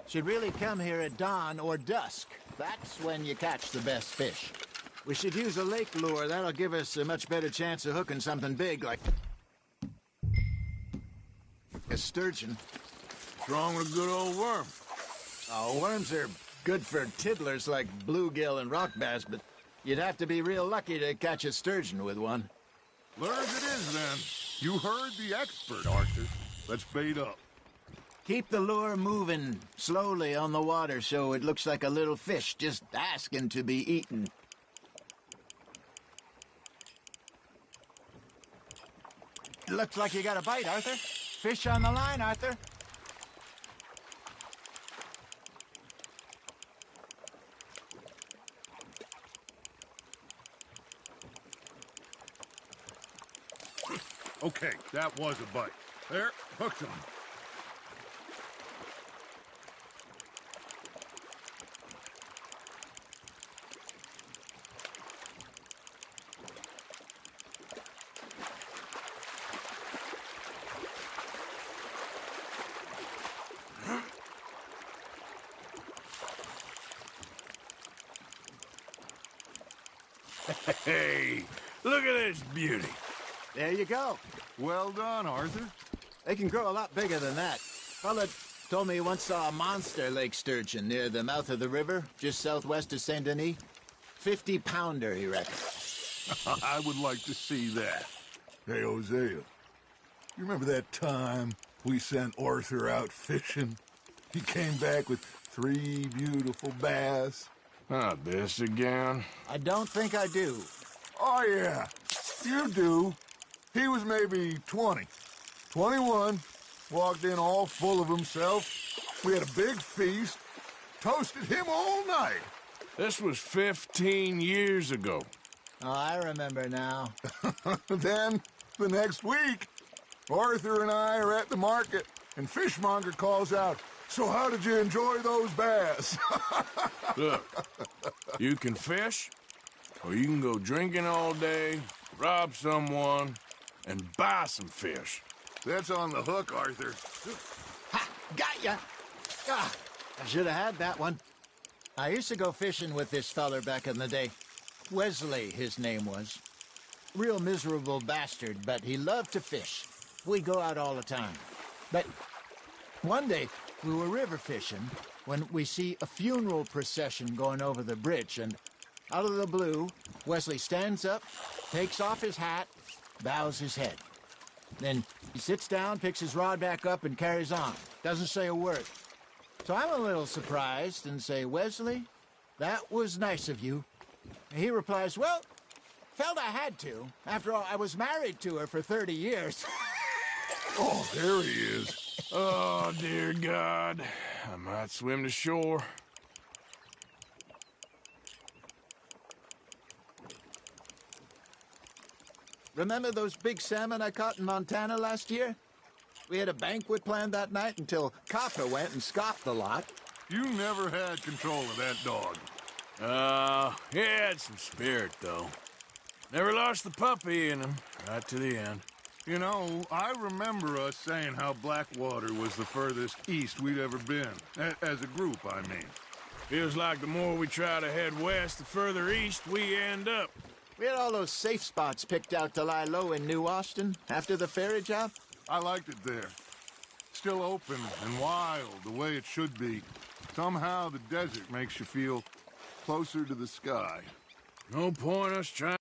Should really come here at dawn or dusk. That's when you catch the best fish. We should use a lake lure. That'll give us a much better chance of hooking something big like a sturgeon. What's wrong with a good old worm? Oh, worms are good for tiddlers like bluegill and rock bass, but you'd have to be real lucky to catch a sturgeon with one. Lures it is, then. You heard the expert, Arthur. Let's bait up. Keep the lure moving slowly on the water so it looks like a little fish just asking to be eaten. Looks like you got a bite, Arthur. Fish on the line, Arthur. Okay, that was a bite. There, hooked him. Hey, look at this beauty. There you go. Well done, Arthur. They can grow a lot bigger than that. Fella told me he once saw a monster lake sturgeon near the mouth of the river, just southwest of Saint Denis. 50-pounder, he reckons. I would like to see that. Hey, Hosea, you remember that time we sent Arthur out fishing? He came back with 3 beautiful bass. Not this again. I don't think I do. Oh, yeah, you do. He was maybe 20, 21, walked in all full of himself. We had a big feast, toasted him all night. This was 15 years ago. Oh, I remember now. Then, the next week, Arthur and I are at the market, and Fishmonger calls out, "So how did you enjoy those bass?" Look, you can fish, or you can go drinking all day, rob someone, and buy some fish. That's on the hook, Arthur. Ha! Got ya! Ah, I should have had that one. I used to go fishing with this feller back in the day. Wesley, his name was. Real miserable bastard, but he loved to fish. We'd go out all the time. But one day, we were river fishing when we see a funeral procession going over the bridge, and out of the blue, Wesley stands up, takes off his hat, bows his head. Then he sits down, picks his rod back up, and carries on. Doesn't say a word. So I'm a little surprised and say, "Wesley, that was nice of you." And he replies, "Well, felt I had to. After all, I was married to her for 30 years. Oh, there he is. Oh, dear God. I might swim to shore. Remember those big salmon I caught in Montana last year? We had a banquet planned that night until Copper went and scoffed the lot. You never had control of that dog. He had some spirit, though. Never lost the puppy in him, right to the end. You know, I remember us saying how Blackwater was the furthest east we'd ever been. As a group, I mean. Feels like the more we try to head west, the further east we end up. We had all those safe spots picked out to lie low in New Austin after the ferry job. I liked it there. Still open and wild, the way it should be. Somehow the desert makes you feel closer to the sky. No point us trying